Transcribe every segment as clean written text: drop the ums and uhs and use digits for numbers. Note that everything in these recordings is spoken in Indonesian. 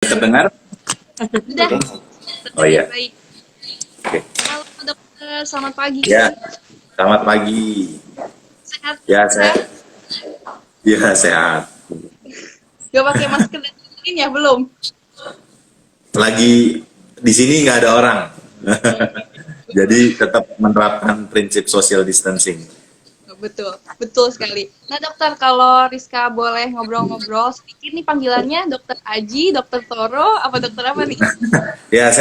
Terdengar? Udah, Oh dengan iya. baik. Oke. Halo dokter, selamat pagi. Ya, selamat pagi. Sehat Ya, saya? sehat. Gak pakai masker dan lain ya belum? Lagi di sini nggak ada orang. Jadi tetap menerapkan prinsip social distancing. Betul, betul sekali. Nah dokter, kalau Rizka boleh ngobrol-ngobrol sedikit nih panggilannya dokter Aji, dokter Toro, apa dokter apa nih? Ya,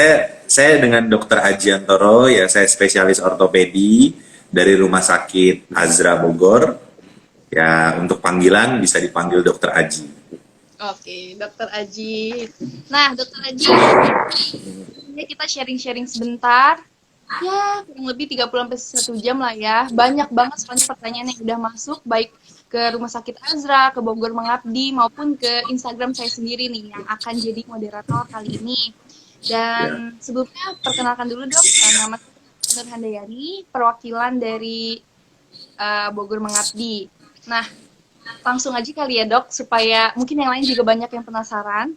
saya dengan Dr. Ajiantoro, ya saya spesialis ortopedi dari Rumah Sakit Azra Bogor. Ya, untuk panggilan bisa dipanggil Dr. Aji. Oke, dokter Aji. Nah dokter Aji, ini kita sharing-sharing sebentar. Ya, kurang lebih 30 sampai 1 jam lah ya. Banyak banget soalnya pertanyaan yang udah masuk, baik ke Rumah Sakit Azra, ke Bogor Mengabdi, maupun ke Instagram saya sendiri nih, yang akan jadi moderator kali ini. Ya. Dan sebelumnya, perkenalkan dulu dok, nama saya Nur Handayani, perwakilan dari Bogor Mengabdi. Nah, langsung aja kali ya dok, supaya mungkin yang lain juga banyak yang penasaran.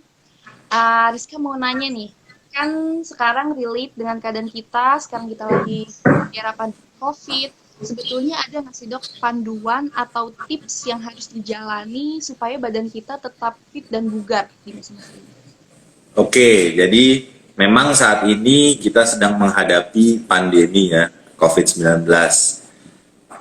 Rizka mau nanya nih, kan sekarang relate dengan keadaan kita, sekarang kita lagi di era pandemi COVID. Sebetulnya ada nggak sih dok panduan atau tips yang harus dijalani supaya badan kita tetap fit dan bugar di masa-masa ini? Oke, jadi memang saat ini kita sedang menghadapi pandemi ya, COVID-19.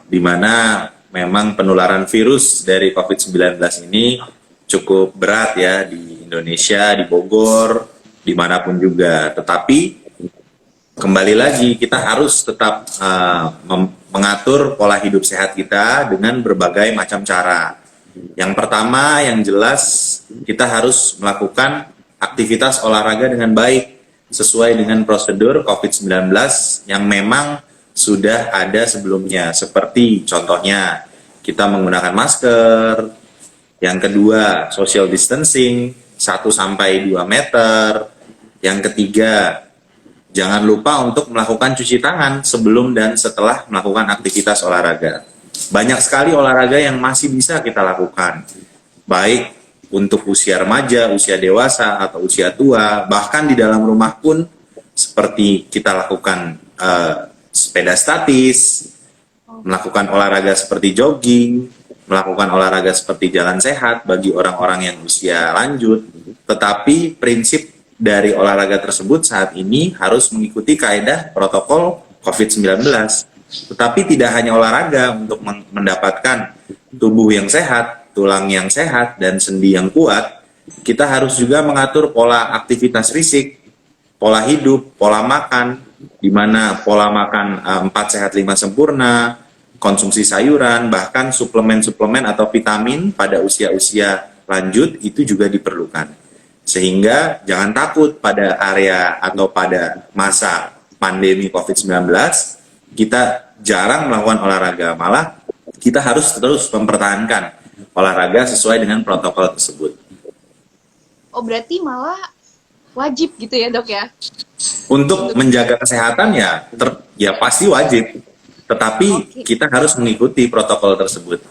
Di mana memang penularan virus dari COVID-19 ini cukup berat ya di Indonesia, di Bogor, dimanapun juga. Tetapi kembali lagi kita harus tetap mengatur pola hidup sehat kita dengan berbagai macam cara. Yang pertama, yang jelas kita harus melakukan aktivitas olahraga dengan baik sesuai dengan prosedur COVID-19 yang memang sudah ada sebelumnya. Seperti contohnya kita menggunakan masker, yang kedua social distancing 1 sampai 2 meter, yang ketiga jangan lupa untuk melakukan cuci tangan sebelum dan setelah melakukan aktivitas olahraga. Banyak sekali olahraga yang masih bisa kita lakukan, baik untuk usia remaja, usia dewasa, atau usia tua, bahkan di dalam rumah pun seperti kita lakukan sepeda statis, melakukan olahraga seperti jogging, melakukan olahraga seperti jalan sehat bagi orang-orang yang usia lanjut. Tetapi prinsip dari olahraga tersebut saat ini harus mengikuti kaedah protokol COVID-19. Tetapi tidak hanya olahraga untuk mendapatkan tubuh yang sehat, tulang yang sehat, dan sendi yang kuat, kita harus juga mengatur pola aktivitas fisik, pola hidup, pola makan, di mana pola makan 4 sehat 5 sempurna, konsumsi sayuran, bahkan suplemen-suplemen atau vitamin pada usia-usia lanjut itu juga diperlukan. Sehingga jangan takut pada area atau pada masa pandemi COVID-19, kita jarang melakukan olahraga, malah kita harus terus mempertahankan olahraga sesuai dengan protokol tersebut. Oh berarti malah wajib gitu ya dok ya? Untuk menjaga kesehatan ya, ya pasti wajib, tetapi Oke, kita harus mengikuti protokol tersebut.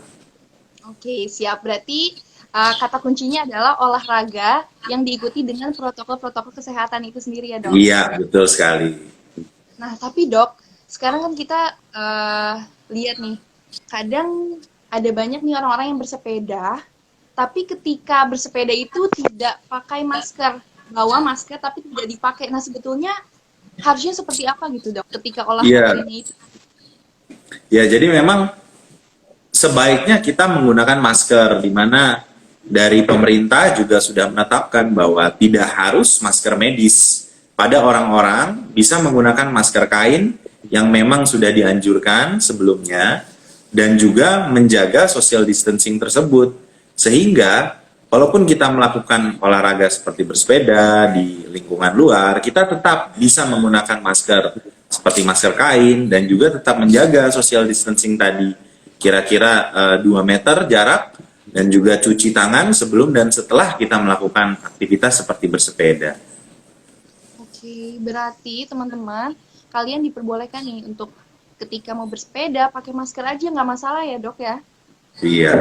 oke siap. Berarti kata kuncinya adalah olahraga yang diikuti dengan protokol-protokol kesehatan itu sendiri ya dok? Iya, betul sekali. Nah, tapi Dok, sekarang kan kita lihat nih, kadang ada banyak nih orang-orang yang bersepeda, tapi ketika bersepeda itu tidak pakai masker, bawa masker tapi tidak dipakai. Nah, sebetulnya harusnya seperti apa gitu, Dok, ketika Iya, olahraganya itu? ya jadi memang sebaiknya kita menggunakan masker, di mana dari pemerintah juga sudah menetapkan bahwa tidak harus masker medis. Pada orang-orang bisa menggunakan masker kain yang memang sudah dianjurkan sebelumnya, dan juga menjaga social distancing tersebut. Sehingga walaupun kita melakukan olahraga seperti bersepeda di lingkungan luar, kita tetap bisa menggunakan masker seperti masker kain dan juga tetap menjaga social distancing tadi. Kira-kira 2 meter jarak, dan juga cuci tangan sebelum dan setelah kita melakukan aktivitas seperti bersepeda. Oke, berarti teman-teman, kalian diperbolehkan nih untuk ketika mau bersepeda pakai masker aja nggak masalah ya, Dok ya? Iya.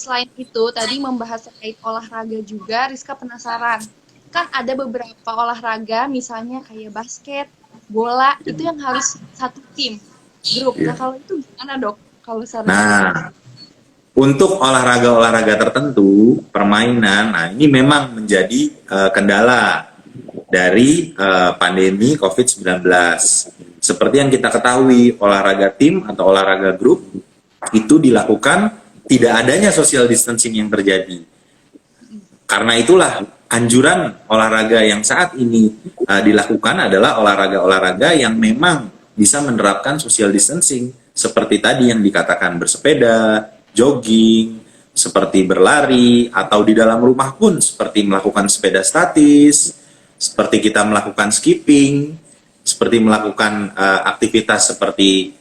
selain itu tadi membahas terkait olahraga juga, Rizka penasaran. Kan ada beberapa olahraga, misalnya kayak basket, bola, itu yang harus satu tim, grup. Nah, Iya. kalau itu gimana, Dok? Kalau saran dari Dok? Nah, untuk olahraga-olahraga tertentu, permainan, nah ini memang menjadi kendala dari pandemi COVID-19. Seperti yang kita ketahui, olahraga tim atau olahraga grup itu dilakukan tidak adanya social distancing yang terjadi. Karena itulah anjuran olahraga yang saat ini dilakukan adalah olahraga-olahraga yang memang bisa menerapkan social distancing seperti tadi yang dikatakan bersepeda, jogging, seperti berlari atau di dalam rumah pun seperti melakukan sepeda statis, seperti kita melakukan skipping, seperti melakukan aktivitas seperti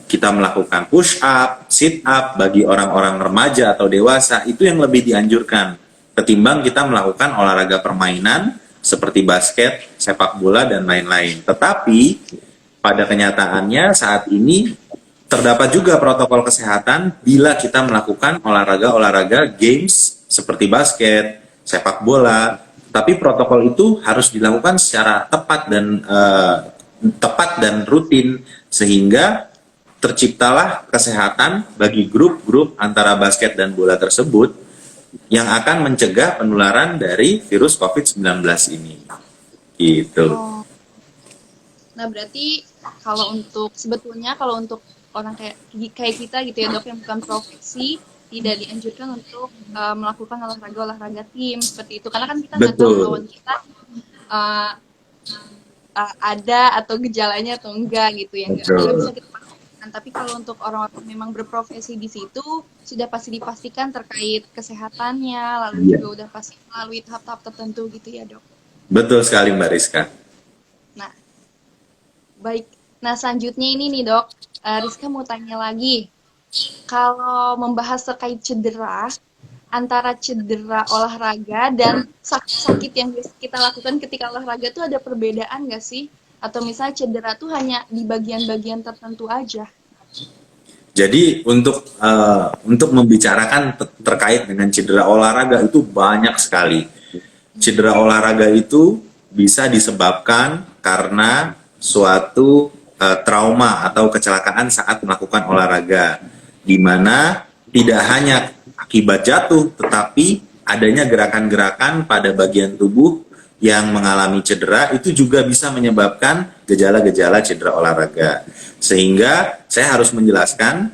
kita melakukan push up, sit up bagi orang-orang remaja atau dewasa itu yang lebih dianjurkan ketimbang kita melakukan olahraga permainan seperti basket, sepak bola dan lain-lain. Tetapi pada kenyataannya saat ini terdapat juga protokol kesehatan bila kita melakukan olahraga-olahraga games seperti basket, sepak bola. Tapi protokol itu harus dilakukan secara tepat dan rutin sehingga terciptalah kesehatan bagi grup-grup antara basket dan bola tersebut yang akan mencegah penularan dari virus COVID-19 ini. Gitu. Oh. Nah, berarti sebetulnya kalau untuk orang kayak kita gitu ya, Dok, yang bukan profesi, tidak dianjurkan untuk melakukan olahraga tim seperti itu, karena kan kita nggak tahu Betul. lawan kita uh, ada atau gejalanya atau enggak gitu ya, nggak bisa Betul. kita pastikan. Tapi kalau untuk orang-orang memang berprofesi di situ sudah pasti dipastikan terkait kesehatannya, lalu Iya. juga udah pasti melalui tahap-tahap tertentu gitu ya, Dok. Betul sekali Mbak Rizka. Nah, baik. Nah, selanjutnya ini nih, Dok. Rizka mau tanya lagi. Kalau membahas terkait cedera, antara cedera olahraga dan sakit yang kita lakukan ketika olahraga tuh ada perbedaan nggak sih? Atau misalnya cedera tuh hanya di bagian-bagian tertentu aja? Jadi untuk membicarakan terkait dengan cedera olahraga itu banyak sekali. Cedera olahraga itu bisa disebabkan karena suatu trauma atau kecelakaan saat melakukan olahraga, di mana tidak hanya akibat jatuh, tetapi adanya gerakan-gerakan pada bagian tubuh yang mengalami cedera itu juga bisa menyebabkan gejala-gejala cedera olahraga. Sehingga saya harus menjelaskan,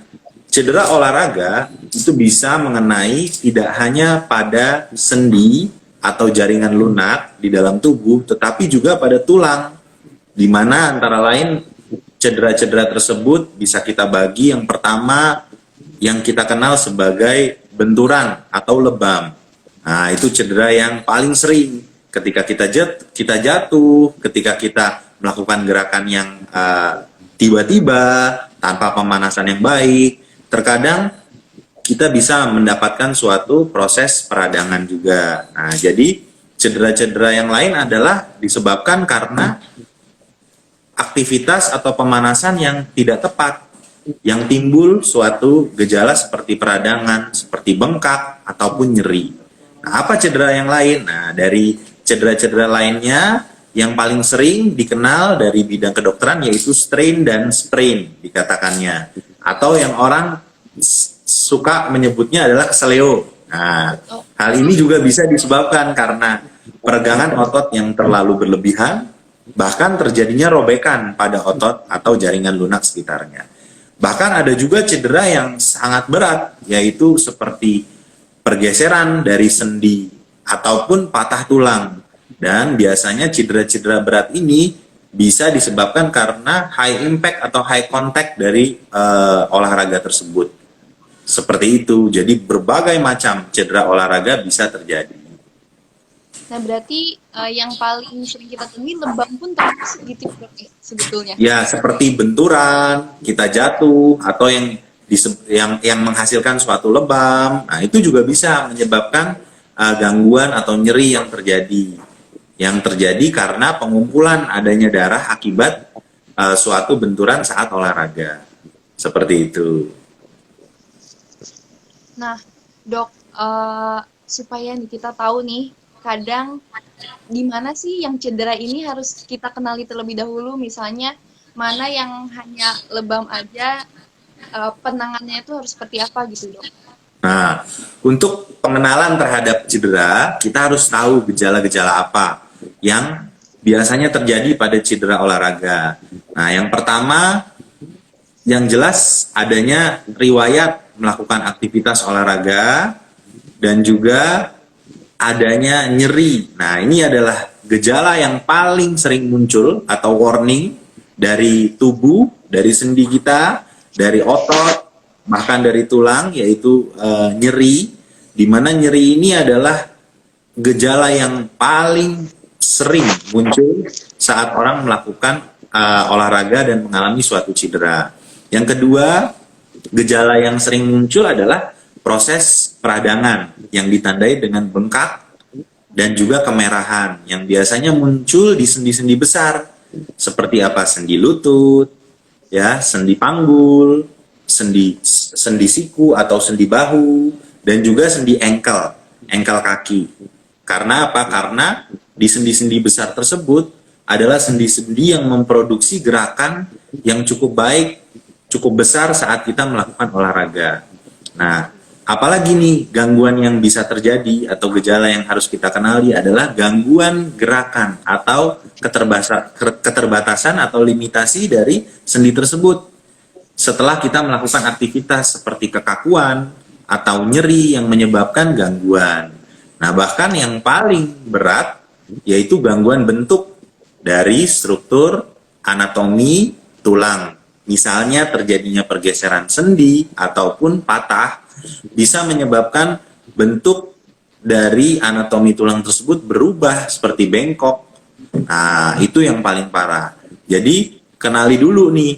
cedera olahraga itu bisa mengenai tidak hanya pada sendi atau jaringan lunak di dalam tubuh, tetapi juga pada tulang, di mana antara lain cedera-cedera tersebut bisa kita bagi. Yang pertama yang kita kenal sebagai benturan atau lebam. Nah, itu cedera yang paling sering ketika kita jatuh, ketika kita melakukan gerakan yang tiba-tiba tanpa pemanasan yang baik. Terkadang kita bisa mendapatkan suatu proses peradangan juga. Nah, jadi cedera-cedera yang lain adalah disebabkan karena aktivitas atau pemanasan yang tidak tepat, yang timbul suatu gejala seperti peradangan, seperti bengkak, ataupun nyeri. Nah, apa cedera yang lain? Nah, dari cedera-cedera lainnya yang paling sering dikenal dari bidang kedokteran yaitu strain dan sprain dikatakannya. Atau yang orang suka menyebutnya adalah keseleo. Nah, hal ini juga bisa disebabkan karena peregangan otot yang terlalu berlebihan, bahkan terjadinya robekan pada otot atau jaringan lunak sekitarnya. Bahkan ada juga cedera yang sangat berat, yaitu seperti pergeseran dari sendi ataupun patah tulang. Dan biasanya cedera-cedera berat ini bisa disebabkan karena high impact atau high contact dari olahraga tersebut. Seperti itu, jadi berbagai macam cedera olahraga bisa terjadi. Nah, berarti yang paling sering kita temui lebam pun termasuk gitu sebetulnya. Ya, seperti benturan, kita jatuh, atau yang menghasilkan suatu lebam. Nah, itu juga bisa menyebabkan gangguan atau nyeri yang terjadi. Yang terjadi karena pengumpulan adanya darah akibat suatu benturan saat olahraga. Seperti itu. Nah, Dok, supaya nih kita tahu nih, kadang di mana sih yang cedera ini harus kita kenali terlebih dahulu, misalnya mana yang hanya lebam aja, penanganannya itu harus seperti apa gitu, Dok? Nah, untuk pengenalan terhadap cedera, kita harus tahu gejala-gejala apa yang biasanya terjadi pada cedera olahraga. Nah, yang pertama, yang jelas adanya riwayat melakukan aktivitas olahraga dan juga adanya nyeri. Nah, ini adalah gejala yang paling sering muncul atau warning dari tubuh, dari sendi kita, dari otot, bahkan dari tulang, yaitu nyeri, di mana nyeri ini adalah gejala yang paling sering muncul saat orang melakukan olahraga dan mengalami suatu cedera. Yang kedua, gejala yang sering muncul adalah proses peradangan yang ditandai dengan bengkak dan juga kemerahan yang biasanya muncul di sendi-sendi besar seperti apa? Sendi lutut, ya, sendi panggul, sendi siku atau sendi bahu, dan juga sendi engkel kaki. Karena apa? Karena di sendi-sendi besar tersebut adalah sendi-sendi yang memproduksi gerakan yang cukup baik, cukup besar saat kita melakukan olahraga. Nah, apalagi nih gangguan yang bisa terjadi atau gejala yang harus kita kenali adalah gangguan gerakan atau keterbatasan atau limitasi dari sendi tersebut setelah kita melakukan aktivitas seperti kekakuan atau nyeri yang menyebabkan gangguan. Nah, bahkan yang paling berat yaitu gangguan bentuk dari struktur anatomi tulang. Misalnya terjadinya pergeseran sendi ataupun patah bisa menyebabkan bentuk dari anatomi tulang tersebut berubah seperti bengkok. Nah, itu yang paling parah. Jadi, kenali dulu nih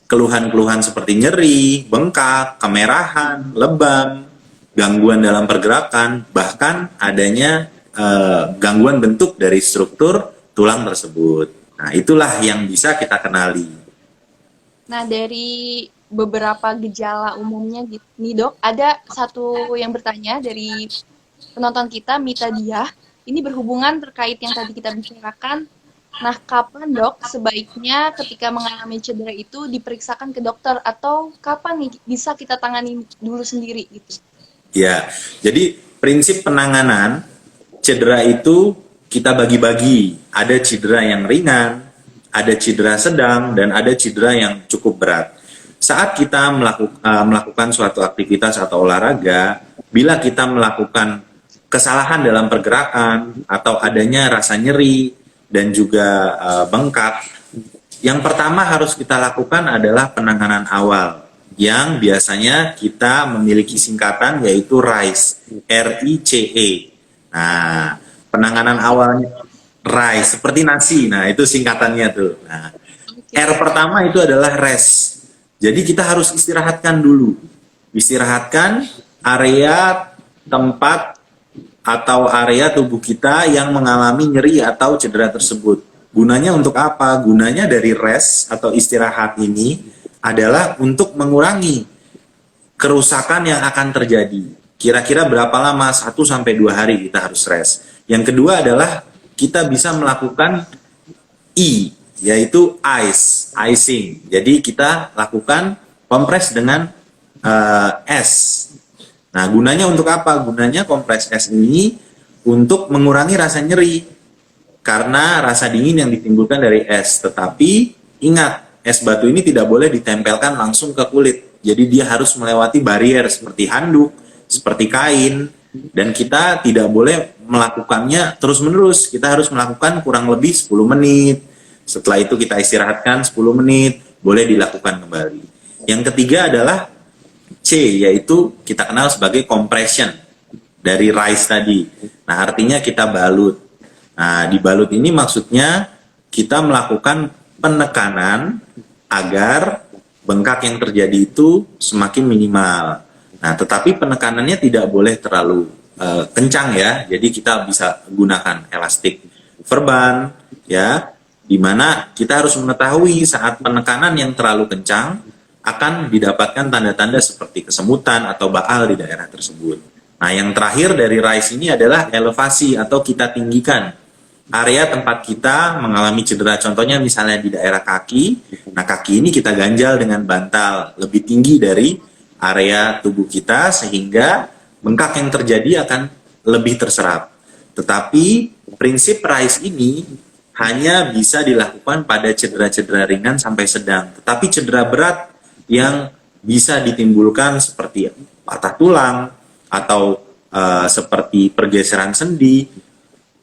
keluhan-keluhan seperti nyeri, bengkak, kemerahan, lebam, gangguan dalam pergerakan, bahkan adanya gangguan bentuk dari struktur tulang tersebut. Nah, itulah yang bisa kita kenali. Nah, dari beberapa gejala umumnya gitu nih, Dok, ada satu yang bertanya dari penonton kita, Mita Diah. Ini berhubungan terkait yang tadi kita bicarakan. Nah, kapan, Dok, sebaiknya ketika mengalami cedera itu diperiksakan ke dokter atau kapan nih bisa kita tangani dulu sendiri gitu? Ya, jadi prinsip penanganan cedera itu kita bagi-bagi. Ada cedera yang ringan, ada cedera sedang, dan ada cedera yang cukup berat. Saat kita melakukan suatu aktivitas atau olahraga, bila kita melakukan kesalahan dalam pergerakan atau adanya rasa nyeri dan juga bengkak, yang pertama harus kita lakukan adalah penanganan awal yang biasanya kita memiliki singkatan yaitu RICE, RICE. Nah, penanganan awalnya RICE seperti nasi. Nah, itu singkatannya tuh. Nah, R pertama itu adalah rest. Jadi kita harus istirahatkan dulu. Istirahatkan area tempat atau area tubuh kita yang mengalami nyeri atau cedera tersebut. Gunanya untuk apa? Gunanya dari rest atau istirahat ini adalah untuk mengurangi kerusakan yang akan terjadi. Kira-kira berapa lama? 1-2 hari kita harus rest. Yang kedua adalah kita bisa melakukan yaitu icing. Jadi kita lakukan kompres dengan es. Nah, gunanya untuk apa? Gunanya kompres es ini untuk mengurangi rasa nyeri karena rasa dingin yang ditimbulkan dari es. Tetapi ingat, es batu ini tidak boleh ditempelkan langsung ke kulit. Jadi dia harus melewati barrier seperti handuk, seperti kain, dan kita tidak boleh melakukannya terus-menerus. Kita harus melakukan kurang lebih 10 menit. Setelah itu kita istirahatkan 10 menit, boleh dilakukan kembali. Yang ketiga adalah C, yaitu kita kenal sebagai compression dari RICE tadi. Nah, artinya kita balut. Nah, di balut ini maksudnya kita melakukan penekanan agar bengkak yang terjadi itu semakin minimal. Nah, tetapi penekanannya tidak boleh terlalu kencang ya. Jadi kita bisa gunakan elastik verban ya, di mana kita harus mengetahui saat penekanan yang terlalu kencang akan didapatkan tanda-tanda seperti kesemutan atau baal di daerah tersebut. Nah, yang terakhir dari RISE ini adalah elevasi atau kita tinggikan area tempat kita mengalami cedera. Contohnya misalnya di daerah kaki. Nah, kaki ini kita ganjal dengan bantal lebih tinggi dari area tubuh kita sehingga bengkak yang terjadi akan lebih terserap. Tetapi prinsip RISE ini hanya bisa dilakukan pada cedera-cedera ringan sampai sedang. Tetapi cedera berat yang bisa ditimbulkan seperti patah tulang atau seperti pergeseran sendi,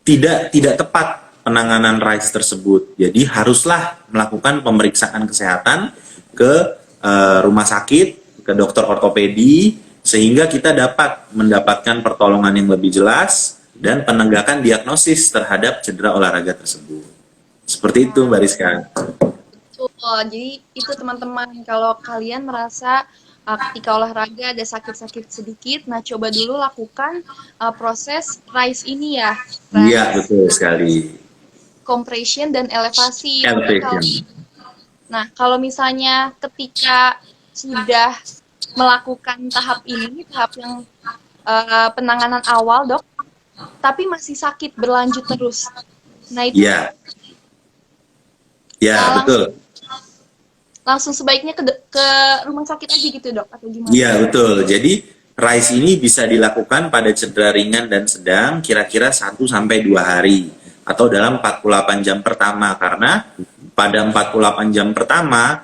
tidak tepat penanganan RISE tersebut. Jadi haruslah melakukan pemeriksaan kesehatan ke rumah sakit, ke dokter ortopedi, sehingga kita dapat mendapatkan pertolongan yang lebih jelas dan penegakan diagnosis terhadap cedera olahraga tersebut. Seperti itu, Mbak Rizka. Betul. Jadi itu teman-teman, kalau kalian merasa ketika olahraga ada sakit-sakit sedikit, nah coba dulu lakukan proses RISE ini ya. Iya, betul sekali. Compression dan elevasi. Elevation. Nah, kalau misalnya ketika sudah melakukan tahap ini, tahap yang penanganan awal, dok, tapi masih sakit berlanjut terus. Nah, itu Iya. Ya, betul. langsung sebaiknya ke rumah sakit aja gitu, dok, atau gimana? Iya, betul. Jadi RISE ini bisa dilakukan pada cedera ringan dan sedang kira-kira 1-2 hari atau dalam 48 jam pertama, karena pada 48 jam pertama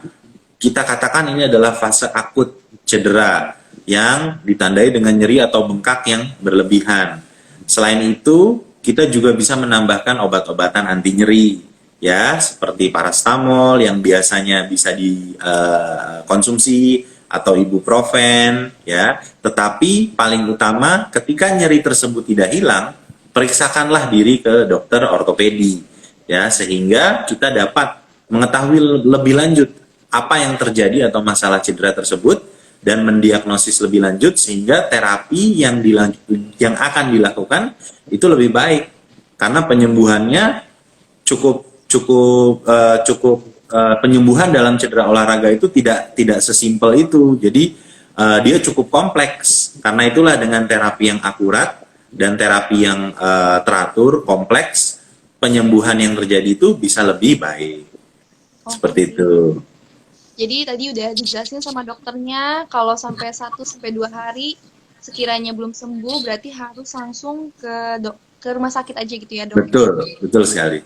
kita katakan ini adalah fase akut cedera yang ditandai dengan nyeri atau bengkak yang berlebihan. Selain itu, kita juga bisa menambahkan obat-obatan anti nyeri, ya, seperti parastamol yang biasanya bisa dikonsumsi atau ibuprofen, ya. Tetapi paling utama ketika nyeri tersebut tidak hilang, periksakanlah diri ke dokter ortopedi, ya, sehingga kita dapat mengetahui lebih lanjut apa yang terjadi atau masalah cedera tersebut dan mendiagnosis lebih lanjut sehingga terapi yang akan dilakukan itu lebih baik karena penyembuhannya cukup penyembuhan dalam cedera olahraga itu tidak sesimpel itu. Jadi dia cukup kompleks. Karena itulah dengan terapi yang akurat dan terapi yang teratur, kompleks, penyembuhan yang terjadi itu bisa lebih baik. Seperti itu. Jadi tadi udah dijelasin sama dokternya kalau sampai 1-2 hari sekiranya belum sembuh berarti harus langsung ke rumah sakit aja gitu ya, dok? Betul sekali.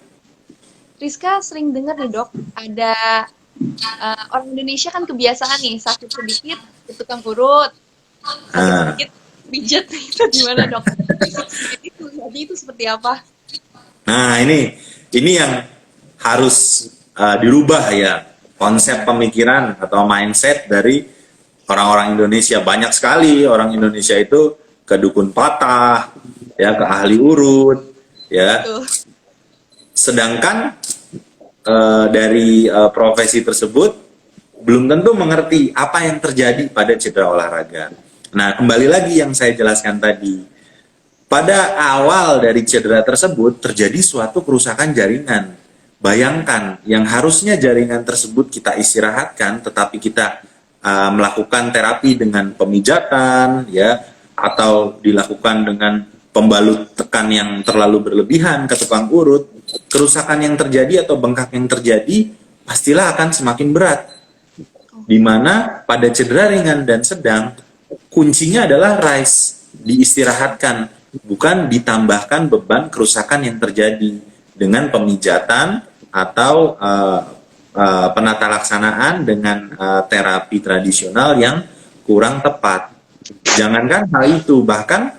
Rizka sering dengar nih, dok, ada orang Indonesia kan kebiasaan nih sakit sedikit ke tukang urut, sakit sedikit pijat, itu gimana, dok? Jadi itu seperti apa? Nah, ini yang harus dirubah ya, konsep pemikiran atau mindset dari orang-orang Indonesia. Banyak sekali orang Indonesia itu ke dukun patah, ya, ke ahli urut, ya. Betul. Sedangkan dari profesi tersebut belum tentu mengerti apa yang terjadi pada cedera olahraga. Nah, kembali lagi yang saya jelaskan tadi. Pada awal dari cedera tersebut terjadi suatu kerusakan jaringan. Bayangkan, yang harusnya jaringan tersebut kita istirahatkan, tetapi kita melakukan terapi dengan pemijatan, ya, atau dilakukan dengan pembalut tekan yang terlalu berlebihan ke tukang urut, kerusakan yang terjadi atau bengkak yang terjadi pastilah akan semakin berat. Di mana pada cedera ringan dan sedang, kuncinya adalah RISE, diistirahatkan, bukan ditambahkan beban kerusakan yang terjadi dengan pemijatan atau penata laksanaan dengan terapi tradisional yang kurang tepat. Jangankan hal itu, bahkan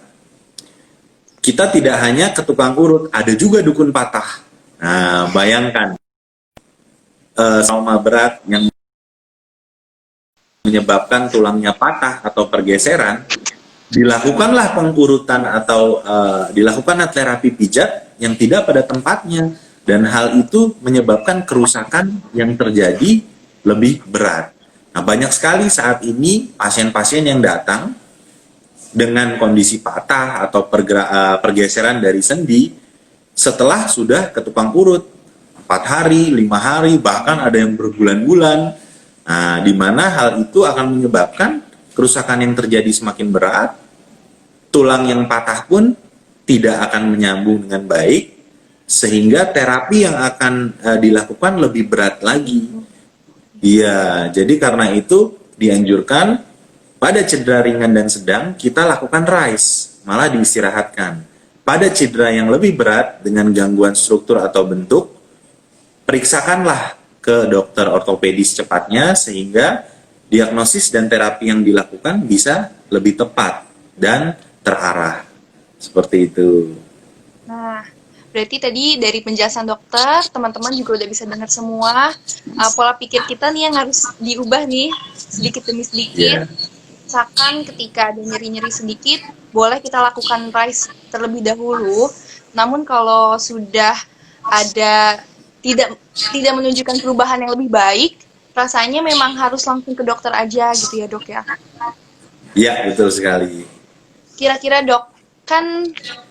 kita tidak hanya ke tukang urut, ada juga dukun patah. Nah, bayangkan trauma berat yang menyebabkan tulangnya patah atau pergeseran, dilakukanlah pengurutan atau dilakukan terapi pijat yang tidak pada tempatnya, dan hal itu menyebabkan kerusakan yang terjadi lebih berat. Nah, banyak sekali saat ini pasien-pasien yang datang dengan kondisi patah atau pergeseran dari sendi setelah sudah ke tukang urut 4 hari, 5 hari, bahkan ada yang berbulan-bulan Nah, di mana hal itu akan menyebabkan kerusakan yang terjadi semakin berat, tulang yang patah pun tidak akan menyambung dengan baik, sehingga terapi yang akan dilakukan lebih berat lagi. Iya, jadi karena itu dianjurkan pada cedera ringan dan sedang kita lakukan RICE, malah diistirahatkan. Pada cedera yang lebih berat dengan gangguan struktur atau bentuk, periksakanlah ke dokter ortopedis secepatnya sehingga diagnosis dan terapi yang dilakukan bisa lebih tepat dan terarah. Seperti itu. Nah, berarti tadi dari penjelasan dokter, teman-teman juga udah bisa dengar semua pola pikir kita nih yang harus diubah nih sedikit demi sedikit. Yeah. Misalkan ketika ada nyeri-nyeri sedikit, boleh kita lakukan RICE terlebih dahulu. Namun kalau sudah ada tidak menunjukkan perubahan yang lebih baik, rasanya memang harus langsung ke dokter aja gitu ya dok ya. Iya, betul sekali. Kira-kira dok, kan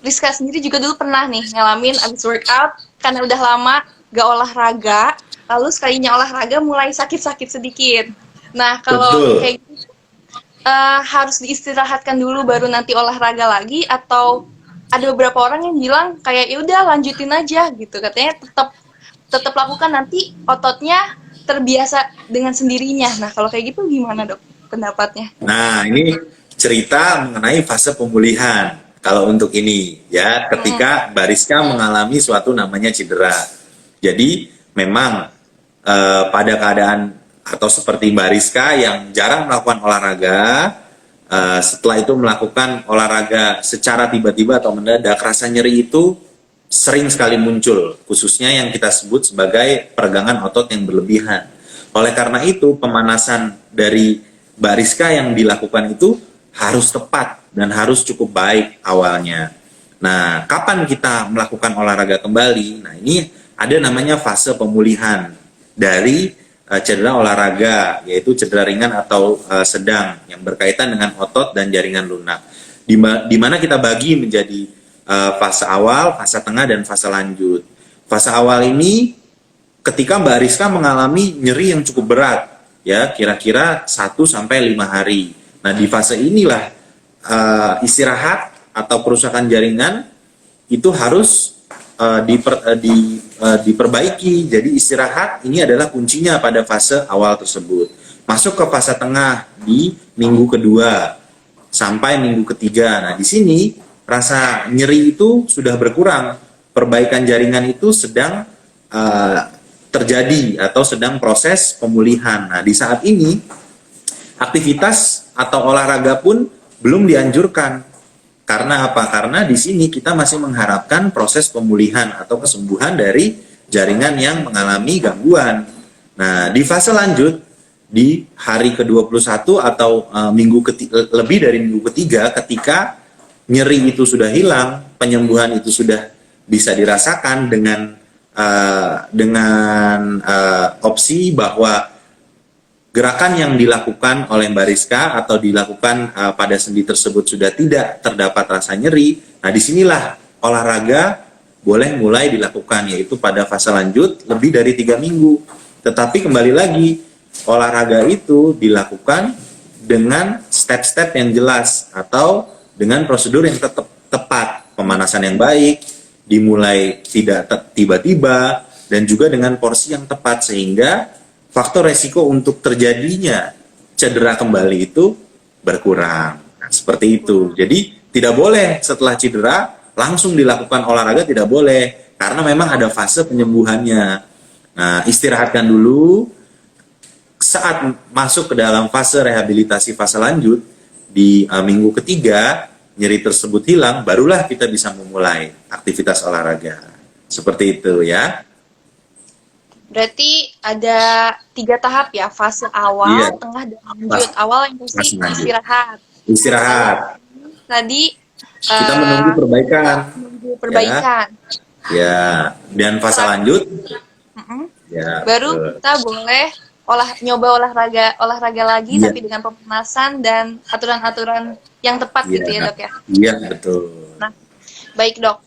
Rizka sendiri juga dulu pernah nih ngalamin abis workout karena udah lama gak olahraga, lalu sekalinya olahraga mulai sakit-sakit sedikit. Nah kalau Betul. kayak gitu, harus diistirahatkan dulu baru nanti olahraga lagi, atau ada beberapa orang yang bilang kayak ya udah lanjutin aja gitu, katanya tetap lakukan, nanti ototnya terbiasa dengan sendirinya. Nah kalau kayak gitu gimana dok pendapatnya? Nah, ini cerita mengenai fase pemulihan. Kalau untuk ini, ya, ketika Bariska mengalami suatu namanya cedera. Jadi, memang pada keadaan atau seperti Bariska yang jarang melakukan olahraga, setelah itu melakukan olahraga secara tiba-tiba atau mendadak, rasa nyeri itu sering sekali muncul, khususnya yang kita sebut sebagai peregangan otot yang berlebihan. Oleh karena itu, pemanasan dari Bariska yang dilakukan itu harus tepat dan harus cukup baik awalnya. Nah, kapan kita melakukan olahraga kembali? Nah, ini ada namanya fase pemulihan dari cedera olahraga, yaitu cedera ringan atau sedang yang berkaitan dengan otot dan jaringan lunak. Di mana kita bagi menjadi fase awal, fase tengah, dan fase lanjut. Fase awal ini ketika Mbak Rizka mengalami nyeri yang cukup berat, ya kira-kira 1-5 hari. Nah, di fase inilah istirahat atau kerusakan jaringan itu harus diperbaiki. Jadi istirahat ini adalah kuncinya pada fase awal tersebut. Masuk ke fase tengah di minggu kedua sampai minggu ketiga. Nah, di sini rasa nyeri itu sudah berkurang, perbaikan jaringan itu sedang terjadi atau sedang proses pemulihan. Nah, di saat ini aktivitas atau olahraga pun belum dianjurkan. Karena apa? Karena di sini kita masih mengharapkan proses pemulihan atau kesembuhan dari jaringan yang mengalami gangguan. Nah, di fase lanjut di hari ke-21 atau lebih dari minggu ketiga, ketika nyeri itu sudah hilang, penyembuhan itu sudah bisa dirasakan dengan opsi bahwa gerakan yang dilakukan oleh Mbak Rizka atau dilakukan pada sendi tersebut sudah tidak terdapat rasa nyeri. Nah, disinilah olahraga boleh mulai dilakukan, yaitu pada fase lanjut lebih dari 3 minggu. Tetapi kembali lagi, olahraga itu dilakukan dengan step-step yang jelas atau dengan prosedur yang tepat, pemanasan yang baik, dimulai tidak tiba-tiba, dan juga dengan porsi yang tepat sehingga faktor resiko untuk terjadinya cedera kembali itu berkurang. Nah, seperti itu. Jadi tidak boleh setelah cedera langsung dilakukan olahraga, tidak boleh, karena memang ada fase penyembuhannya. Nah, istirahatkan dulu. Saat masuk ke dalam fase rehabilitasi fase lanjut di minggu ketiga, nyeri tersebut hilang, barulah kita bisa memulai aktivitas olahraga. Seperti itu ya. Berarti ada 3 tahap ya, fase awal, Iya. tengah, dan lanjut. Awal yang pasti istirahat. Istirahat. Tadi Kita menunggu perbaikan. menunggu perbaikan. Ya, dan fase lanjut. Ya, Baru kita boleh nyoba olahraga lagi, Iya. tapi dengan pemanasan dan aturan-aturan yang tepat gitu ya dok ya. Iya, betul. Nah, baik dok.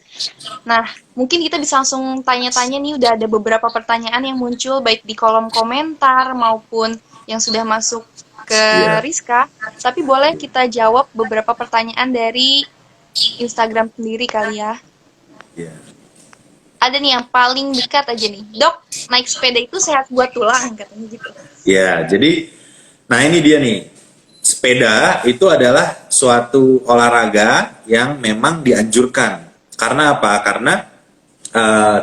Nah, mungkin kita bisa langsung tanya-tanya nih, udah ada beberapa pertanyaan yang muncul baik di kolom komentar maupun yang sudah masuk ke Iya. Rizka, tapi boleh kita jawab beberapa pertanyaan dari Instagram sendiri kali ya. Iya. Ada nih yang paling dekat aja nih. Dok, naik sepeda itu sehat buat tulang katanya gitu. Ya, jadi, nah ini dia nih. Sepeda itu adalah suatu olahraga yang memang dianjurkan. Karena apa? Karena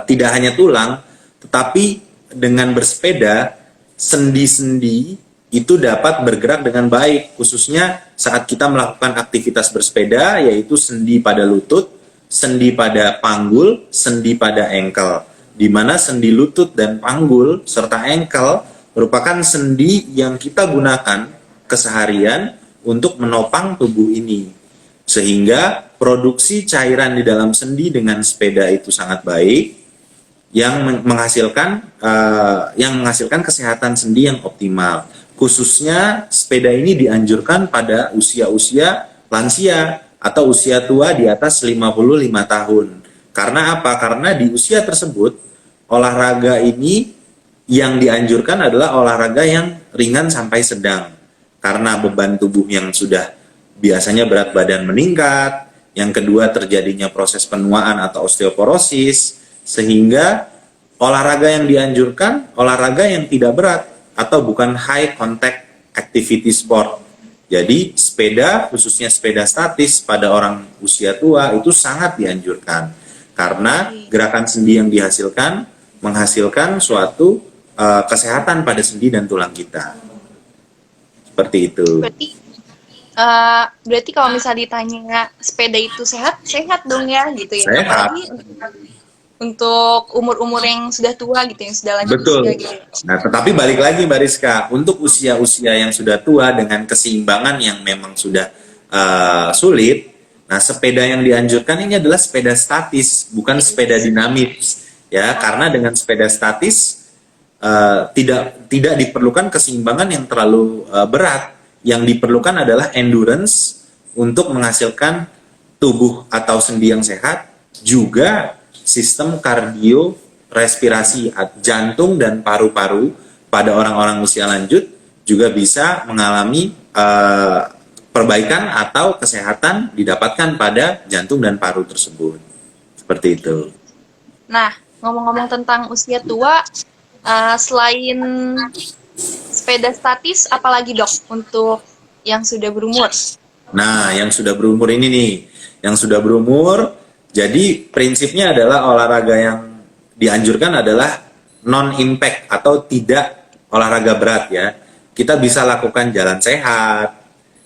tidak hanya tulang, tetapi dengan bersepeda, sendi-sendi itu dapat bergerak dengan baik. Khususnya saat kita melakukan aktivitas bersepeda, yaitu sendi pada lutut, sendi pada panggul, sendi pada engkel. Di mana sendi lutut dan panggul serta engkel merupakan sendi yang kita gunakan keseharian untuk menopang tubuh ini. Sehingga produksi cairan di dalam sendi dengan sepeda itu sangat baik, yang menghasilkan kesehatan sendi yang optimal. Khususnya sepeda ini dianjurkan pada usia-usia lansia atau usia tua di atas 55 tahun. Karena apa? Karena di usia tersebut olahraga ini yang dianjurkan adalah olahraga yang ringan sampai sedang. Karena beban tubuh yang sudah biasanya berat badan meningkat, yang kedua terjadinya proses penuaan atau osteoporosis, sehingga olahraga yang dianjurkan olahraga yang tidak berat atau bukan high contact activity sport. Jadi sepeda, khususnya sepeda statis pada orang usia tua itu sangat dianjurkan karena gerakan sendi yang dihasilkan menghasilkan suatu kesehatan pada sendi dan tulang kita. Seperti itu. Berarti kalau misalnya ditanya sepeda itu sehat, sehat dong ya gitu ya. Sehat. Apalagi untuk umur-umur yang sudah tua gitu, yang sudah lanjut Betul. usia gitu. Nah, tetapi balik lagi Mbak Rizka, untuk usia-usia yang sudah tua dengan keseimbangan yang memang sudah sulit, nah sepeda yang dianjurkan ini adalah sepeda statis, bukan sepeda dinamis, ya. Karena dengan sepeda statis tidak diperlukan keseimbangan yang terlalu berat. Yang diperlukan adalah endurance untuk menghasilkan tubuh atau sendi yang sehat, juga sistem kardio respirasi jantung dan paru-paru pada orang-orang usia lanjut juga bisa mengalami perbaikan atau kesehatan didapatkan pada jantung dan paru tersebut. Seperti itu. Nah, ngomong-ngomong tentang usia tua, selain sepeda statis, apalagi dok untuk yang sudah berumur? Nah, yang sudah berumur ini nih, yang sudah berumur, jadi prinsipnya adalah olahraga yang dianjurkan adalah non-impact atau tidak olahraga berat ya. Kita bisa lakukan jalan sehat,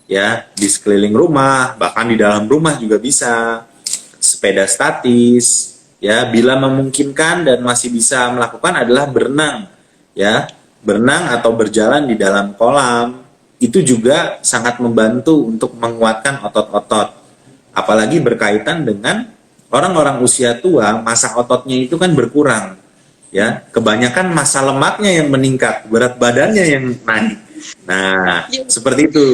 ya di sekeliling rumah, bahkan di dalam rumah juga bisa. Sepeda statis, ya bila memungkinkan dan masih bisa melakukan adalah berenang, ya berenang atau berjalan di dalam kolam. Itu juga sangat membantu untuk menguatkan otot-otot. Apalagi berkaitan dengan orang-orang usia tua, massa ototnya itu kan berkurang. Ya, kebanyakan massa lemaknya yang meningkat, berat badannya yang naik. Nah, seperti itu.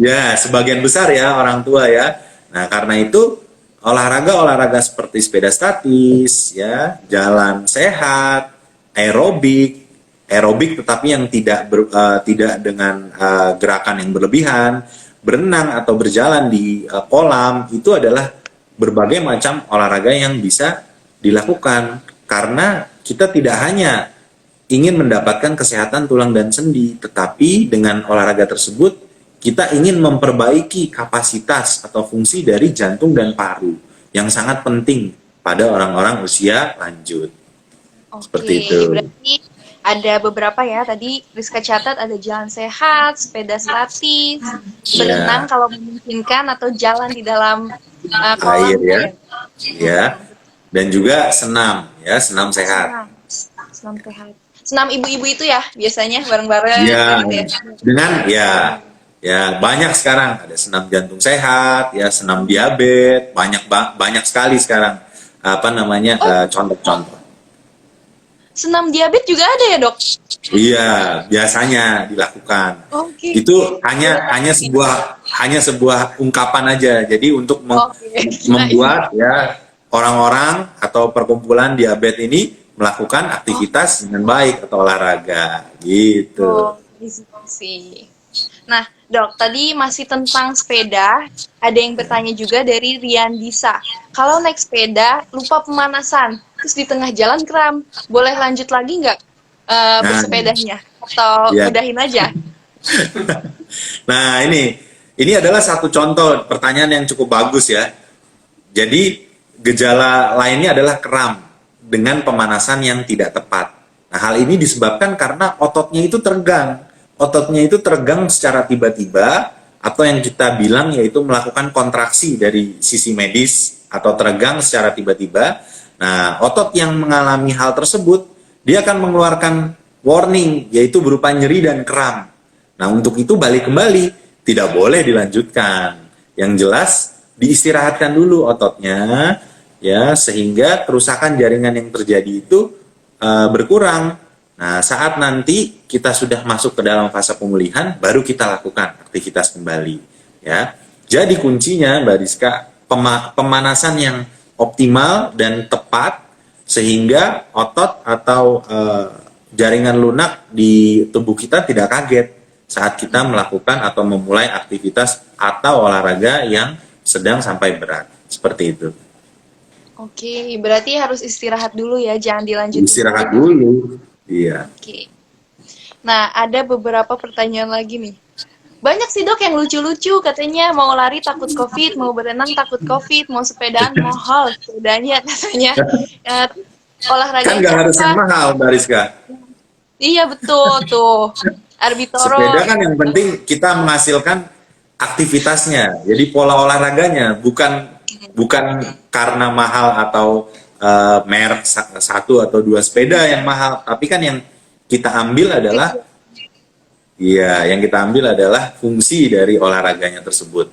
Ya, sebagian besar ya orang tua ya. Nah, karena itu olahraga seperti sepeda statis, ya, jalan sehat, aerobik tetapi yang tidak dengan gerakan yang berlebihan, berenang atau berjalan di kolam, itu adalah berbagai macam olahraga yang bisa dilakukan karena kita tidak hanya ingin mendapatkan kesehatan tulang dan sendi, tetapi dengan olahraga tersebut kita ingin memperbaiki kapasitas atau fungsi dari jantung dan paru yang sangat penting pada orang-orang usia lanjut. Seperti itu. Berarti ada beberapa ya, tadi Rizka catat ada jalan sehat, sepeda statis, berenang kalau memungkinkan, atau jalan di dalam kolam air ya. Ya. Dan juga senam ya, senam sehat. Senam sehat. Senam ibu-ibu itu ya biasanya bareng-bareng ya, gitu ya. Dengan ya banyak sekarang, ada senam jantung sehat, ya senam diabetes, banyak sekali sekarang contoh-contoh. Senam diabetes juga ada ya, Dok? Iya, biasanya dilakukan. Itu hanya sebuah ungkapan aja. Jadi untuk membuat ya orang-orang atau perkumpulan diabetes ini melakukan aktivitas dengan baik atau olahraga gitu. sih. Nah, Dok, tadi masih tentang sepeda. Ada yang bertanya juga dari Rian Disa. Kalau naik sepeda, lupa pemanasan, terus di tengah jalan kram, boleh lanjut lagi nggak Nah, bersepedanya? Atau ya. udahin aja? Nah, ini adalah satu contoh pertanyaan yang cukup bagus ya. Jadi gejala lainnya adalah kram dengan pemanasan yang tidak tepat. Nah, hal ini disebabkan karena ototnya itu teregang. Ototnya itu teregang secara tiba-tiba atau yang kita bilang yaitu melakukan kontraksi dari sisi medis atau teregang secara tiba-tiba. Nah, otot yang mengalami hal tersebut dia akan mengeluarkan warning yaitu berupa nyeri dan kram. Nah, untuk itu balik kembali, tidak boleh dilanjutkan. Yang jelas diistirahatkan dulu ototnya ya sehingga kerusakan jaringan yang terjadi itu berkurang. Nah, saat nanti kita sudah masuk ke dalam fase pemulihan, baru kita lakukan aktivitas kembali. Ya, jadi kuncinya, Mbak Rizka, pemanasan yang optimal dan tepat sehingga otot atau jaringan lunak di tubuh kita tidak kaget saat kita melakukan atau memulai aktivitas atau olahraga yang sedang sampai berat. Seperti itu. Oke, berarti harus istirahat dulu ya, jangan dilanjutin. Istirahat dulu. Iya. Oke. Nah, ada beberapa pertanyaan lagi nih. Banyak sih dok yang lucu-lucu, katanya mau lari takut COVID, mau berenang takut COVID, mau sepedaan mahal sepedanya katanya. Olahraga Kan nggak harus yang mahal, Mbak Rizka. Iya betul tuh. Arbitoro. Sepeda kan yang penting kita menghasilkan aktivitasnya. Jadi pola olahraganya bukan karena mahal atau merek satu atau dua sepeda yang mahal, tapi kan yang kita ambil adalah yang kita ambil adalah fungsi dari olahraganya tersebut.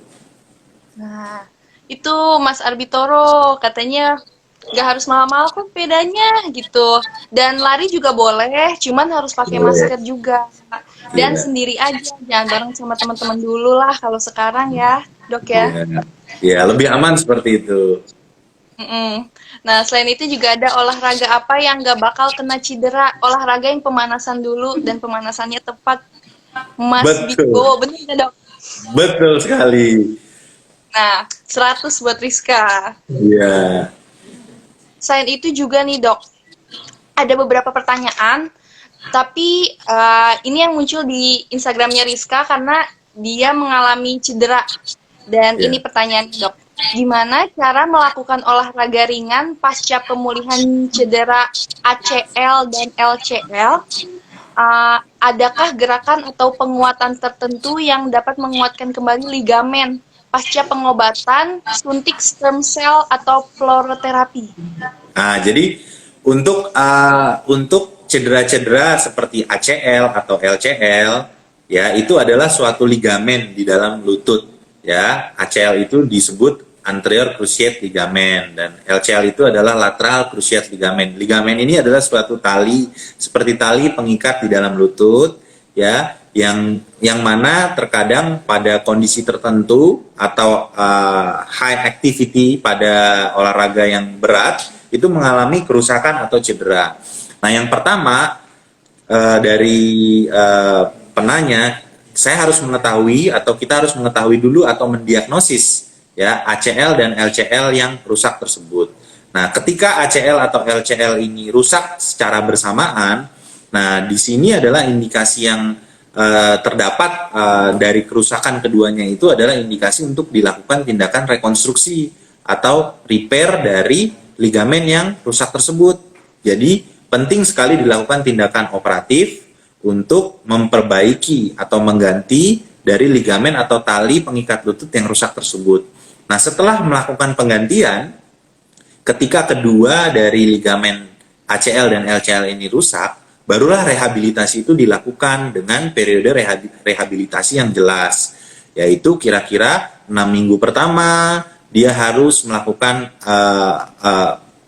Nah, itu Mas Arbitoro katanya nggak harus mahal-mahal kok sepedanya gitu. Dan lari juga boleh, cuman harus pakai masker juga. Dan sendiri aja, jangan bareng sama teman-teman dulu lah kalau sekarang ya, Dok ya. Ya, lebih aman seperti itu. Nah, selain itu juga ada olahraga apa yang nggak bakal kena cedera. Olahraga yang pemanasan dulu dan pemanasannya tepat. Mas Biko, bener nggak dok? Betul sekali. Nah, 100 buat Rizka. Iya. Selain itu juga nih dok, ada beberapa pertanyaan. Tapi ini yang muncul di Instagramnya Rizka karena dia mengalami cedera. Dan ini pertanyaan dok. Gimana cara melakukan olahraga ringan pasca pemulihan cedera ACL dan LCL? Adakah gerakan atau penguatan tertentu yang dapat menguatkan kembali ligamen pasca pengobatan, suntik stem cell atau fluoroterapi? Nah, jadi untuk cedera-cedera seperti ACL atau LCL, ya itu adalah suatu ligamen di dalam lutut. Ya, ACL itu disebut anterior cruciate ligament dan LCL itu adalah lateral cruciate ligament. Ligamen ini adalah suatu tali seperti tali pengikat di dalam lutut, ya, yang mana terkadang pada kondisi tertentu atau high activity pada olahraga yang berat itu mengalami kerusakan atau cedera. Nah, yang pertama dari penanya, saya harus mengetahui atau kita harus mengetahui dulu atau mendiagnosis ya ACL dan LCL yang rusak tersebut. Nah, ketika ACL atau LCL ini rusak secara bersamaan, nah di sini adalah indikasi yang terdapat dari kerusakan keduanya itu adalah indikasi untuk dilakukan tindakan rekonstruksi atau repair dari ligamen yang rusak tersebut. Jadi penting sekali dilakukan tindakan operatif untuk memperbaiki atau mengganti dari ligamen atau tali pengikat lutut yang rusak tersebut. Nah, setelah melakukan penggantian, ketika kedua dari ligamen ACL dan LCL ini rusak, barulah rehabilitasi itu dilakukan dengan periode rehabilitasi yang jelas, yaitu kira-kira 6 minggu pertama dia harus melakukan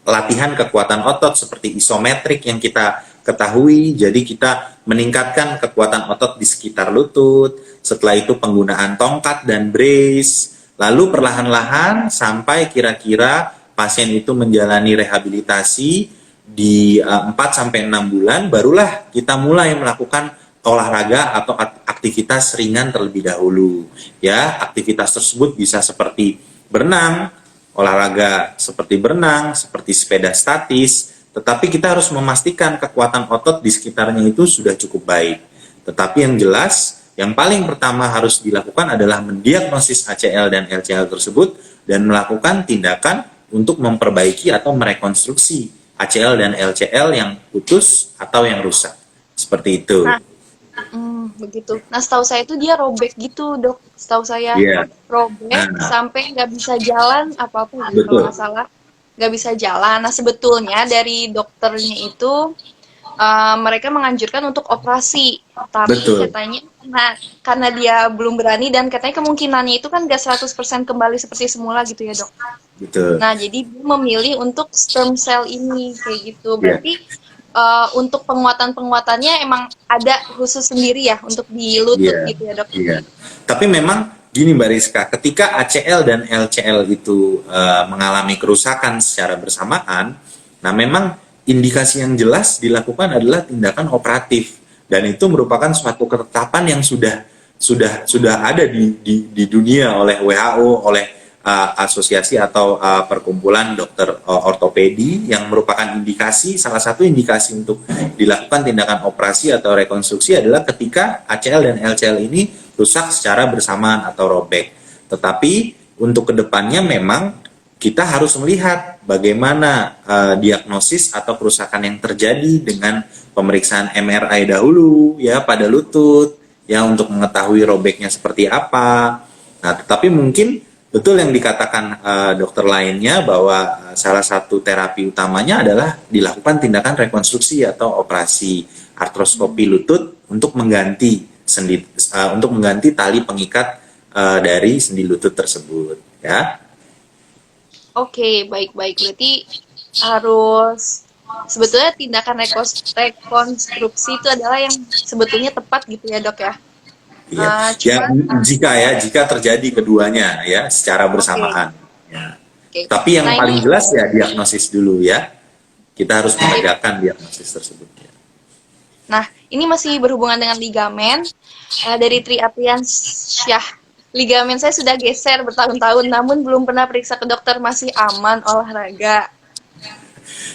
latihan kekuatan otot seperti isometrik yang kita ketahui. Jadi kita meningkatkan kekuatan otot di sekitar lutut, setelah itu penggunaan tongkat dan brace, lalu perlahan-lahan sampai kira-kira pasien itu menjalani rehabilitasi di 4-6 bulan, barulah kita mulai melakukan olahraga atau aktivitas ringan terlebih dahulu. Ya, aktivitas tersebut bisa seperti berenang, olahraga seperti berenang, seperti sepeda statis, tetapi kita harus memastikan kekuatan otot di sekitarnya itu sudah cukup baik. Tetapi yang jelas, yang paling pertama harus dilakukan adalah mendiagnosis ACL dan LCL tersebut dan melakukan tindakan untuk memperbaiki atau merekonstruksi ACL dan LCL yang putus atau yang rusak. Seperti itu. Nah, begitu. Nah, setahu saya itu dia robek gitu, Dok. Setahu saya Iya. robek Nah, sampai nggak bisa jalan apa-apa gitu, kalau betul. nggak salah. Nggak bisa jalan. Nah, sebetulnya dari dokternya itu mereka menganjurkan untuk operasi. Tapi Betul. katanya karena dia belum berani dan katanya kemungkinannya itu kan nggak 100% kembali seperti semula gitu ya, Dok. Betul. Nah, jadi dia memilih untuk sperm cell ini kayak gitu. Iya. Berarti untuk penguatannya emang ada khusus sendiri ya untuk di lutut Iya. gitu ya, Dok. Iya. Tapi memang gini Mbak Rizka, ketika ACL dan LCL itu mengalami kerusakan secara bersamaan, nah memang indikasi yang jelas dilakukan adalah tindakan operatif dan itu merupakan suatu ketetapan yang sudah ada di dunia oleh WHO, oleh asosiasi atau perkumpulan dokter ortopedi yang merupakan indikasi, salah satu indikasi untuk dilakukan tindakan operasi atau rekonstruksi adalah ketika ACL dan LCL ini rusak secara bersamaan atau robek. Tetapi untuk kedepannya memang kita harus melihat bagaimana diagnosis atau kerusakan yang terjadi dengan pemeriksaan MRI dahulu ya pada lutut ya untuk mengetahui robeknya seperti apa. Nah, tetapi mungkin betul yang dikatakan dokter lainnya bahwa salah satu terapi utamanya adalah dilakukan tindakan rekonstruksi atau operasi artroskopi lutut untuk mengganti tali pengikat dari sendi lutut tersebut ya. Oke, baik-baik. Berarti harus sebetulnya tindakan rekonstruksi itu adalah yang sebetulnya tepat gitu ya, Dok ya. Iya. Jika terjadi keduanya ya secara bersamaan. Ya. Oke. Tapi yang Nah, paling ini jelas ya diagnosis dulu ya. Kita harus menegakkan diagnosis tersebut. Ya. Nah, ini masih berhubungan dengan ligamen dari Triapiansyah. Ligamen saya sudah geser bertahun-tahun, namun belum pernah periksa ke dokter, masih aman olahraga.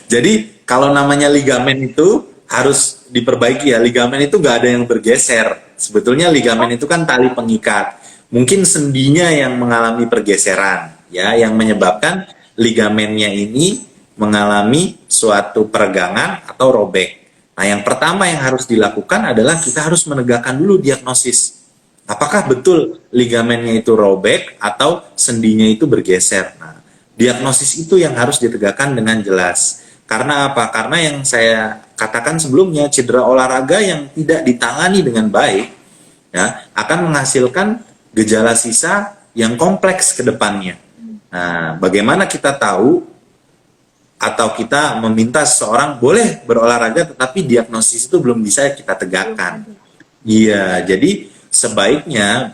Jadi kalau namanya ligamen itu harus diperbaiki ya. Ligamen itu nggak ada yang bergeser. Sebetulnya ligamen itu kan tali pengikat. Mungkin sendinya yang mengalami pergeseran, ya, yang menyebabkan ligamennya ini mengalami suatu peregangan atau robek. Nah, yang pertama yang harus dilakukan adalah kita harus menegakkan dulu diagnosis. Apakah betul ligamennya itu robek atau sendinya itu bergeser? Nah, diagnosis itu yang harus ditegakkan dengan jelas. Karena apa? Karena yang saya katakan sebelumnya, cedera olahraga yang tidak ditangani dengan baik ya, akan menghasilkan gejala sisa yang kompleks ke depannya. Nah, bagaimana kita tahu atau kita meminta seseorang boleh berolahraga tetapi diagnosis itu belum bisa kita tegakkan. Iya, jadi sebaiknya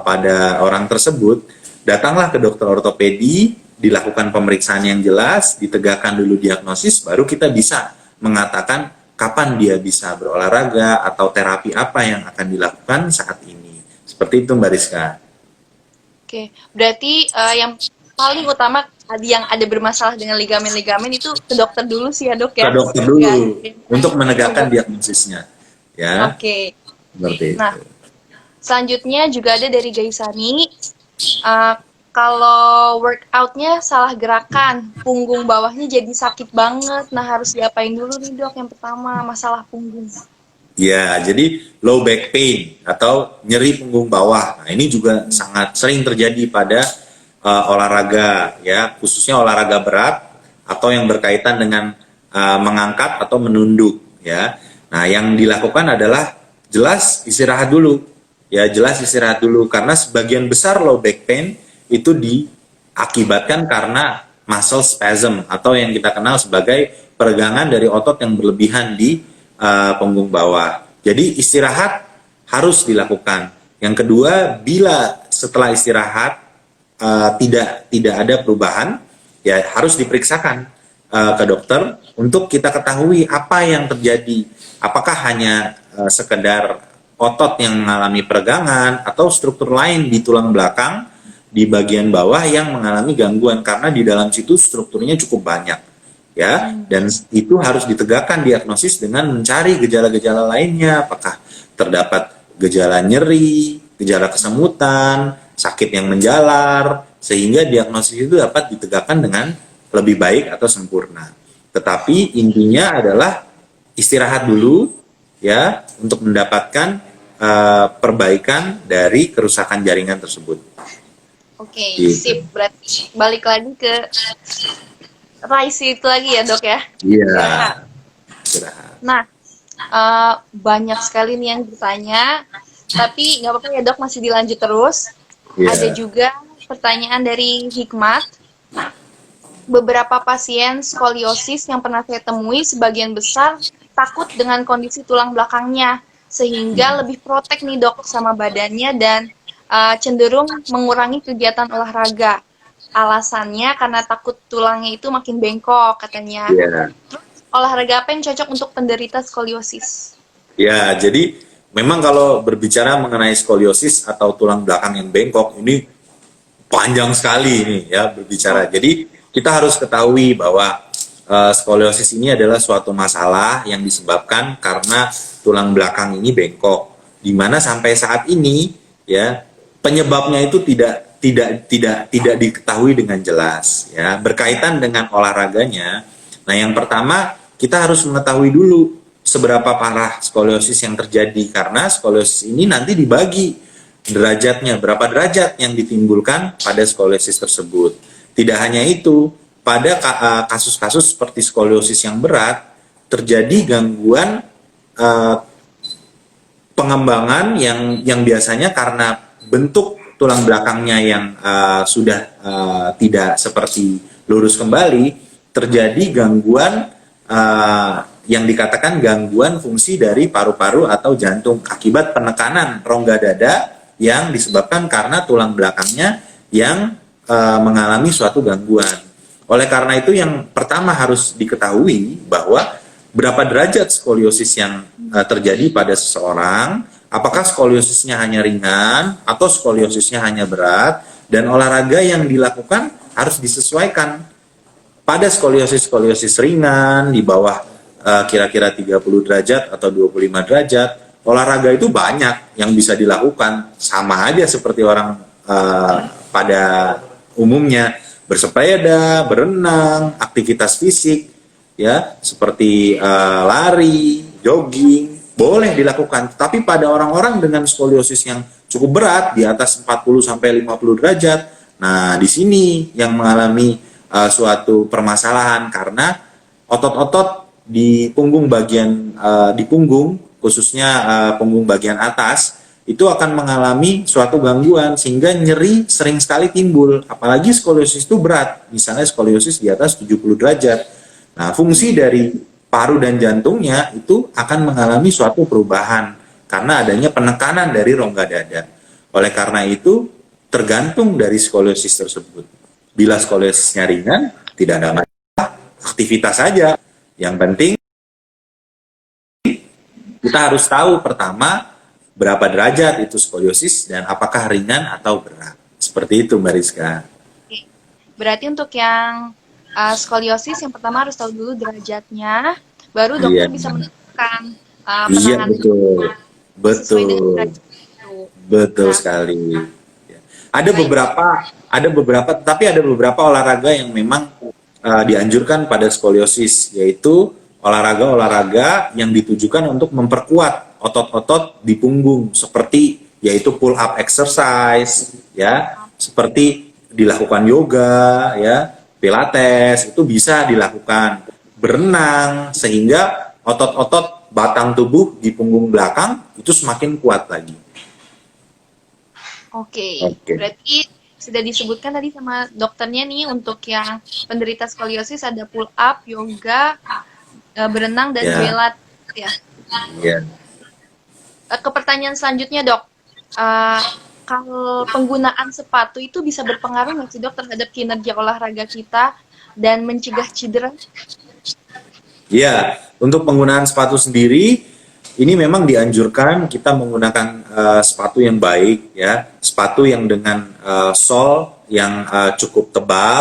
pada orang tersebut datanglah ke dokter ortopedi, dilakukan pemeriksaan yang jelas, ditegakkan dulu diagnosis, baru kita bisa mengatakan kapan dia bisa berolahraga atau terapi apa yang akan dilakukan saat ini. Seperti itu Mbak Rizka. Oke, berarti yang paling utama tadi yang ada bermasalah dengan ligamen-ligamen itu ke dokter dulu sih ya, Dok ya. Ke dokter dulu untuk menegakkan diagnosisnya. Ya. Oke. Seperti Nah, itu. selanjutnya juga ada dari Gaisani. Kalau workoutnya salah gerakan, punggung bawahnya jadi sakit banget. Nah, harus diapain dulu nih, Dok? Yang pertama, masalah punggung. Ya, jadi low back pain atau nyeri punggung bawah. Nah, ini juga sangat sering terjadi pada olahraga, ya, khususnya olahraga berat atau yang berkaitan dengan mengangkat atau menunduk, ya. Nah, yang dilakukan adalah jelas istirahat dulu, ya, jelas istirahat dulu karena sebagian besar low back pain itu diakibatkan karena muscle spasm atau yang kita kenal sebagai peregangan dari otot yang berlebihan di punggung bawah. Jadi istirahat harus dilakukan. Yang kedua, bila setelah istirahat tidak ada perubahan, ya harus diperiksakan ke dokter untuk kita ketahui apa yang terjadi. Apakah hanya sekedar otot yang mengalami peregangan atau struktur lain di tulang belakang di bagian bawah yang mengalami gangguan karena di dalam situ strukturnya cukup banyak ya, dan itu harus ditegakkan diagnosis dengan mencari gejala-gejala lainnya, apakah terdapat gejala nyeri, gejala kesemutan, sakit yang menjalar, sehingga diagnosis itu dapat ditegakkan dengan lebih baik atau sempurna. Tetapi intinya adalah istirahat dulu ya untuk mendapatkan perbaikan dari kerusakan jaringan tersebut. Oke, Gitu. sip. Berarti balik lagi ke Raisi itu lagi ya dok ya. Iya. Istirahat. Istirahat. Nah, banyak sekali nih yang bertanya, tapi nggak apa-apa ya dok, masih dilanjut terus. Iya. Ada juga pertanyaan dari Hikmat. Beberapa pasien skoliosis yang pernah saya temui sebagian besar takut dengan kondisi tulang belakangnya, sehingga lebih protek nih dok sama badannya dan cenderung mengurangi kegiatan olahraga. Alasannya karena takut tulangnya itu makin bengkok katanya. Iya. Olahraga apa yang cocok untuk penderita skoliosis? Ya, jadi memang kalau berbicara mengenai skoliosis atau tulang belakang yang bengkok ini panjang sekali ini ya berbicara. Jadi kita harus ketahui bahwa skoliosis ini adalah suatu masalah yang disebabkan karena tulang belakang ini bengkok. Di mana sampai saat ini ya penyebabnya itu tidak diketahui dengan jelas ya, berkaitan dengan olahraganya. Nah, yang pertama kita harus mengetahui dulu seberapa parah skoliosis yang terjadi, karena skoliosis ini nanti dibagi derajatnya, berapa derajat yang ditimbulkan pada skoliosis tersebut. Tidak hanya itu, pada kasus-kasus seperti skoliosis yang berat terjadi gangguan pengembangan yang biasanya karena bentuk tulang belakangnya yang sudah tidak seperti lurus kembali, terjadi gangguan yang dikatakan gangguan fungsi dari paru-paru atau jantung akibat penekanan rongga dada yang disebabkan karena tulang belakangnya yang mengalami suatu gangguan. Oleh karena itu yang pertama harus diketahui bahwa berapa derajat skoliosis yang terjadi pada seseorang, apakah skoliosisnya hanya ringan atau skoliosisnya hanya berat, dan olahraga yang dilakukan harus disesuaikan. Pada skoliosis ringan di bawah kira-kira 30 derajat atau 25 derajat, olahraga itu banyak yang bisa dilakukan, sama aja seperti orang pada umumnya, bersepeda, berenang, aktivitas fisik ya seperti lari, jogging boleh dilakukan. Tapi pada orang-orang dengan skoliosis yang cukup berat di atas 40 sampai 50 derajat, nah di sini yang mengalami suatu permasalahan karena otot-otot di punggung bagian di punggung khususnya punggung bagian atas itu akan mengalami suatu gangguan sehingga nyeri sering sekali timbul, apalagi skoliosis itu berat, misalnya skoliosis di atas 70 derajat. Nah, fungsi dari paru dan jantungnya itu akan mengalami suatu perubahan karena adanya penekanan dari rongga dada. Oleh karena itu, tergantung dari skoliosis tersebut. Bila skoliosisnya ringan, tidak ada masalah, aktivitas saja. Yang penting, kita harus tahu pertama, berapa derajat itu skoliosis dan apakah ringan atau berat. Seperti itu, Mbak Rizka. Berarti untuk yang skoliosis yang pertama harus tahu dulu derajatnya, baru dokter bisa menentukan Iya, penanganan sesuai dengan betul, derajat itu. betul sekali. Ada beberapa, tapi ada beberapa olahraga yang memang dianjurkan pada skoliosis, yaitu olahraga-olahraga yang ditujukan untuk memperkuat otot-otot di punggung, seperti yaitu pull up exercise, ya, seperti dilakukan yoga, ya, pilates, itu bisa dilakukan, berenang, sehingga otot-otot batang tubuh di punggung belakang itu semakin kuat lagi. Oke. Berarti sudah disebutkan tadi sama dokternya nih, untuk yang penderita skoliosis ada pull up, yoga, berenang, dan pilates ya. Yeah. Ke pertanyaan selanjutnya dok, kalau penggunaan sepatu itu bisa berpengaruh nggak sih dok terhadap kinerja olahraga kita dan mencegah cedera? Ya, untuk penggunaan sepatu sendiri ini memang dianjurkan kita menggunakan sepatu yang baik, ya, sepatu yang dengan sol yang cukup tebal.